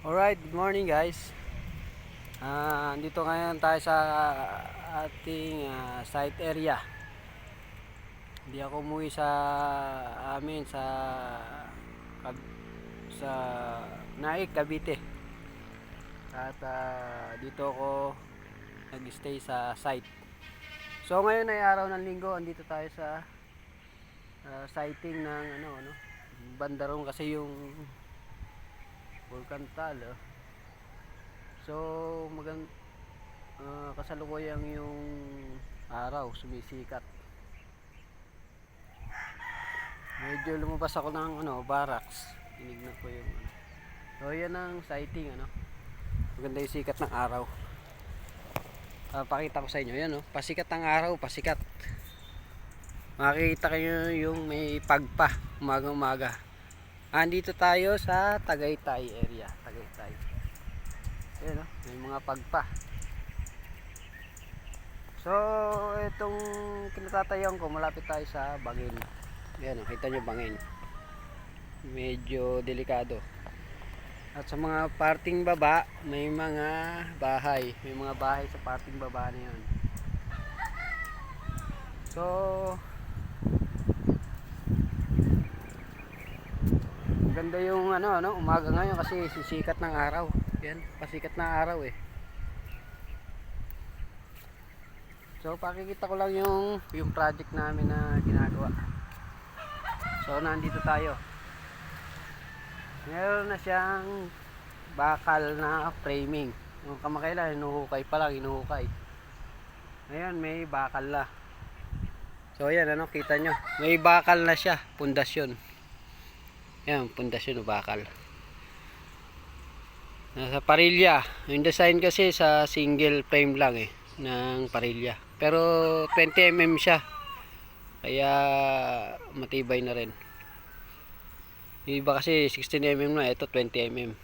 Alright, good morning guys. Andito ngayon tayo sa ating site area. Hindi ako umuwi sa amin sa Naik, Cavite. At dito ako nag-stay sa site. So ngayon ay araw ng linggo, andito tayo sa sighting ng bandarong kasi yung Volcan Taal. So kasalukuyang yung araw sumisikat. Medyo lumabas ako ng barracks. Tinignan ko yung So yan ang sighting Maganda yung sikat ng araw. Pakita ko sa inyo yan pasikat ng araw, pasikat. Makikita kayo yung may pagpa umaga-umaga. Andito tayo sa Tagaytay area, Tagaytay. Ayan may mga pagpa. So itong kinatatayan ko, malapit tayo sa bangin. Ayan kita nyo bangin. Medyo delikado. At sa mga parting baba, may mga bahay. May mga bahay sa parting baba na yun. So ganda yung umaga ngayon kasi sisikat ng araw. Yan, pasikat na araw So pakikita ko lang yung project namin na ginagawa. So nandito tayo. Meron na siyang bakal na framing. Yung kamakailan hinuhukay pa lang, hinuhukay. Ngayon may bakal na. So ayan kita nyo. May bakal na siya, pundasyon. Yan, pundasyon o bakal. Nasa parilya. Yung design kasi sa single frame lang ng parilya. Pero 20 mm siya. Kaya matibay na rin. Yung iba kasi 16 mm na, ito 20 mm.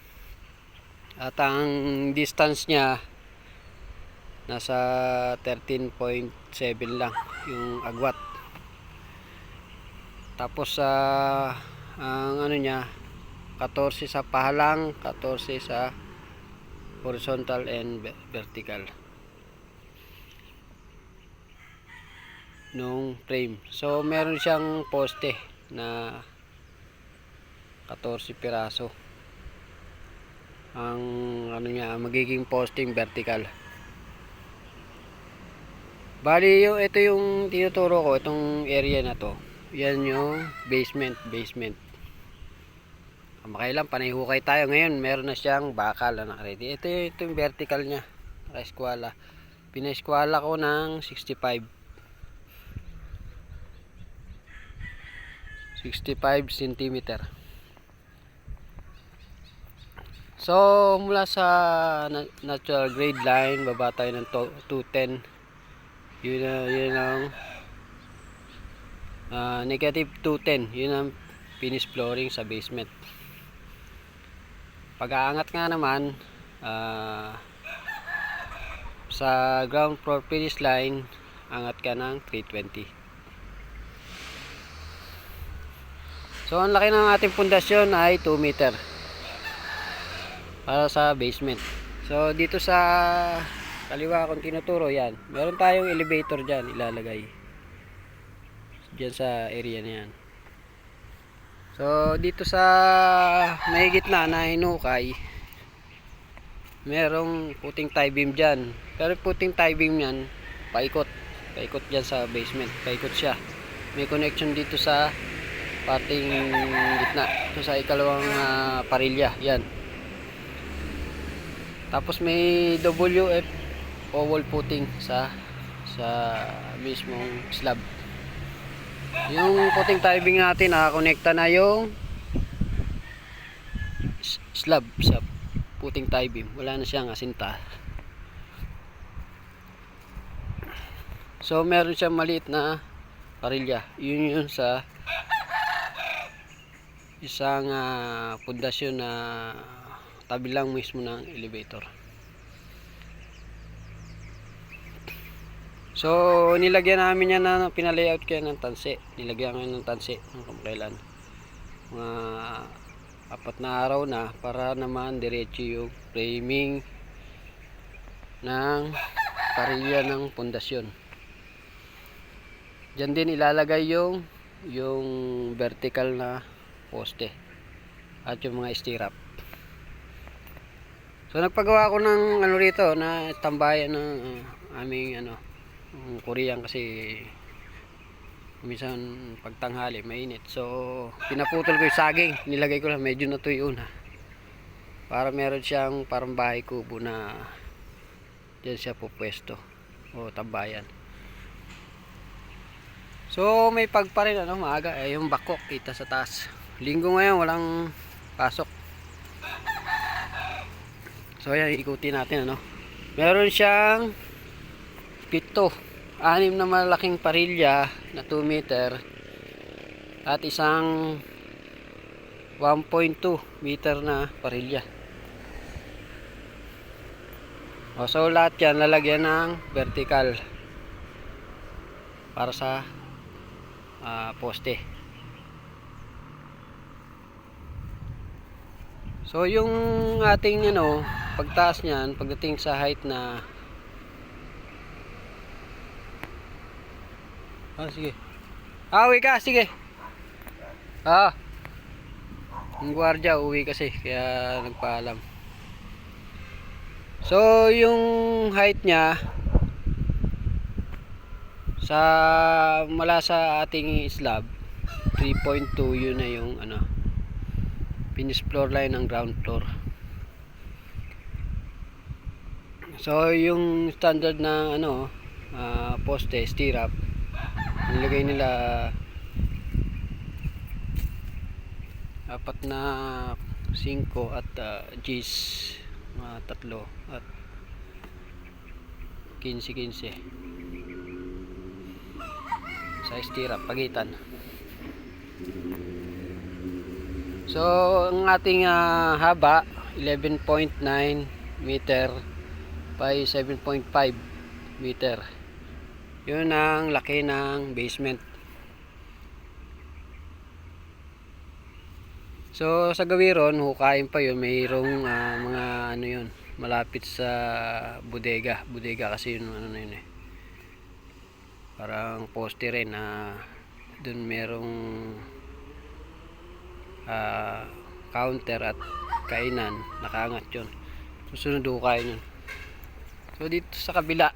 At ang distance niya nasa 13.7 lang yung agwat. Tapos ang niya 14 sa pahalang, 14 sa horizontal and vertical nung frame. So meron siyang poste na 14 piraso. Ang niya magiging posting vertical. Bali ito yung tinuturo ko, itong area na to. Yan yung basement. Makailan panay-hukay tayo ngayon, meron na siyang bakal na ready. Ito yung vertical niya. Naka-eskwala. Pina-eskwala ko ng 65 cm. So mula sa natural grade line baba tayo ng 210. Yun ang negative 210. Yun ang finish flooring sa basement. Pag-aangat nga naman sa ground floor finish line, angat ka ng 320. So ang laki ng ating pundasyon ay 2 meter para sa basement. So dito sa kaliwa kung tinuturo yan, meron tayong elevator dyan ilalagay dyan sa area na yan. So dito sa may gitna na hinukay, merong puting tie beam dyan. Pero puting tie beam yan paikot dyan sa basement, paikot siya. May connection dito sa pating gitna, so sa ikalawang parilya yan. Tapos may WF o wall footing sa mismong slab. Yung puting tubing natin nakakonekta na yung slab sa puting tie beam. Wala na siyang asinta. So meron siyang maliit na parilya. Yun sa isang pundasyon na tabi lang mismo ng elevator. So nilagyan namin yan na pinalayout kaya ng tansi. Nilagyan namin ng tansi ng kamakailan. Mga 4 na araw na para naman diretso yung framing ng parilya ng pundasyon. Diyan din ilalagay yung vertical na poste at yung mga stirrup. So nagpagawa ko ng ano rito na tambayan ng aming Korean kasi minsan pagtanghali mainit. So pinaputol ko yung saging, nilagay ko lang medyo natuyo na. Para meron siyang parang bahay kubo na diyan siya pupwesto o tambayan. So may pagpa rin maaga yung bakok kita sa taas. Linggo ngayon walang pasok. So ayan, ikutin natin Meron siyang 6 na malaking parilya na 2 meter at isang 1.2 meter na parilya. So lahat yan lalagyan ng vertical para sa poste. So yung ating pagtaas niyan pagdating sa height na sige. Uwi ka, sige. Ang gwardiya uwi kasi kaya nagpaalam. So yung height niya mula sa ating slab 3.2 yun na yung finish floor line ng ground floor. So yung standard na poste stirrup nilagay nila 4 na 5 at G's 3 at 15 sa stirrup pagitan. So ang ating haba 11.9 meter by 7.5 meter. Yun ang laki ng basement. So sa gawiron hukayin pa yun, mayroong mga yun malapit sa bodega kasi yun na yun parang poste rin dun merong counter at kainan nakaangat yun. Susunod hukayin yun. So dito sa kabila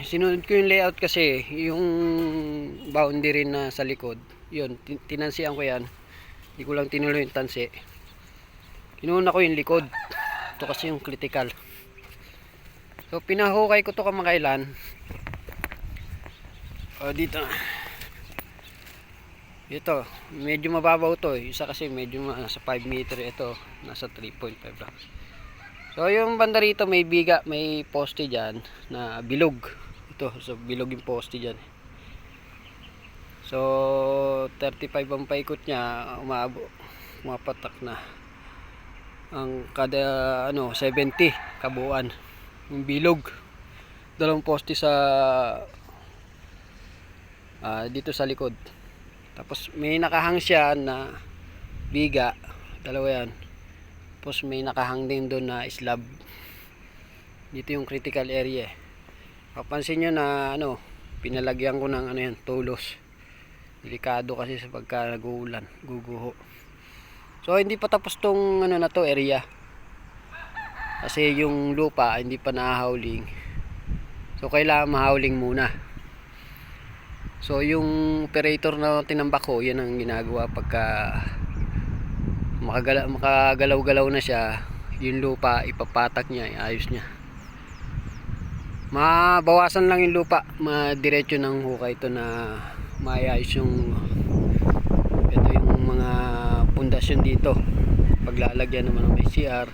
sinunod ko yung layout kasi yung boundary na sa likod yun tinansian ko yan, hindi ko lang tinuloy yung tansi, kinuna ko yung likod. Ito kasi yung critical. So pinahukay ko to kamakailan dito ito medyo mababaw to isa kasi medyo nasa 5 meter, ito nasa 3.5 lang. So yung banda rito may biga, may poste dyan na bilog. Ito, so bilog yung poste dyan. So 35 ang paikot niya, umapatak na. Ang kada 70 kabuuan. Yung bilog. Dalawang poste sa dito sa likod. Tapos may nakahang siya na biga, dalawa yan. Tapos may nakahang din doon na slab. Dito yung critical area. Papansin nyo na pinalagyan ko ng yan, tulos. Delikado kasi sa pagka nag-uulan, guguho. So hindi pa tapos tong na to area. Kasi yung lupa hindi pa nahahauling. So kailangan mahauling muna. So yung operator na tinambak ko, yan ang ginagawa pagka makagalaw-galaw na siya, yung lupa ipapatak niya, iayos niya. Mabawasan lang yung lupa, madiretso ng hukay ito na maayos yung mga pundasyon dito. Paglalagyan naman ng may CR,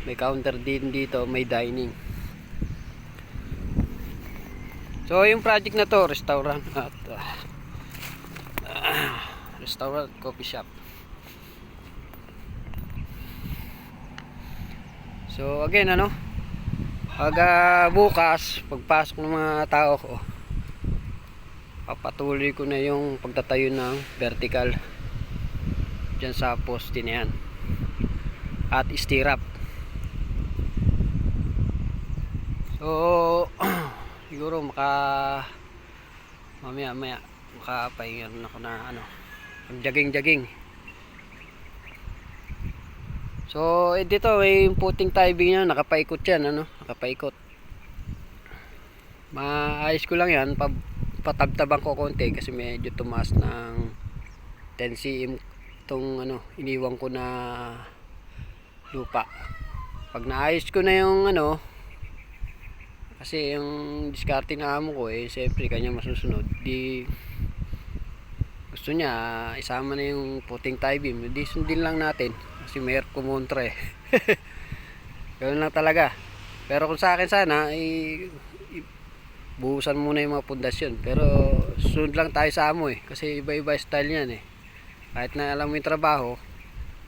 may counter din dito, may dining. So yung project na to, restaurant at restaurant, coffee shop. So again pag bukas pagpasok ng mga tao ko, papatuloy ko na yung pagtatayo ng vertical dyan sa poste na yan. at stirrup. So siguro mamaya makapahinga rin ako na pag jogging. So dito may puting tibing niya, nakapaikot yan, nakapaikot. Maayos ko lang yan, patabtaban ko konti kasi medyo tumaas ng 10 cm itong iniwan ko na lupa. Pag naayos ko na yung kasi yung diskarte na amo ko siyempre kanya masusunod, di gusto niya isama na yung puting tie beam, di sundin lang natin kasi mayroon kumontra ganoon lang talaga. Pero kung sa akin sana buhusan muna yung mga pundasyon, pero sunod lang tayo sa amo kasi iba-iba style niyan kahit na alam mo yung trabaho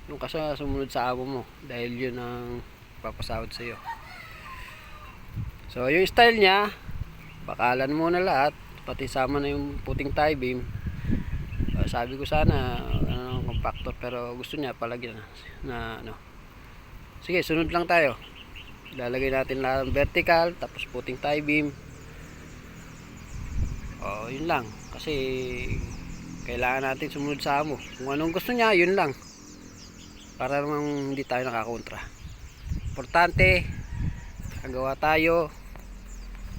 nung sumunod sa amo mo dahil yun ang papasahod sa iyo. So yung style niya bakalan muna lahat, pati sama na yung puting tie beam. Sabi ko sana compactor, pero gusto niya palagyan na sige, sunod lang tayo. Lalagay natin lang vertical tapos puting tie beam. Yun lang kasi kailangan natin sumunod sa amo. Kung anong gusto niya, yun lang, para naman hindi tayo nakakontra. Importante nagawa tayo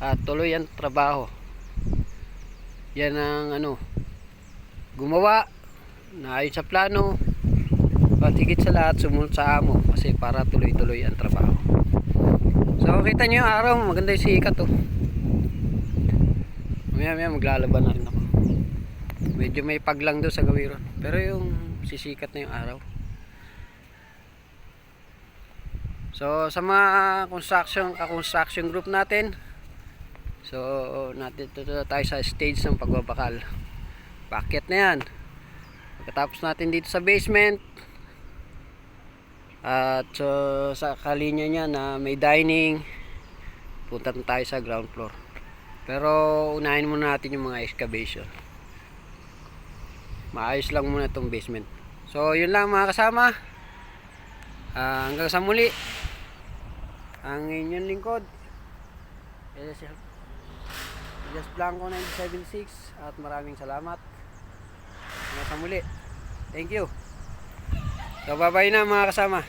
at tuloy ang trabaho. Yan ang gumawa na ayon sa plano, at higit sa lahat sumunod sa amo kasi para tuloy-tuloy ang trabaho. So kita nyo yung araw, maganda yung sikat Maya maglalaban na rin ako. Medyo may paglang doon sa gawiron, pero yung sisikat na yung araw. So sa mga construction group natin, so natin tayo sa stage ng pagbabakal. Packet na yan. Pagkatapos natin dito sa basement, at sa kalinya niya na may dining, punta na tayo sa ground floor. Pero unahin muna natin yung mga excavation. Maayos lang muna itong basement. So yun lang mga kasama, hanggang sa muli. Ang inyong lingkod Just Blanco 976, at maraming salamat. Hanggang sa muli. Thank you. So bye bye na mga kasama.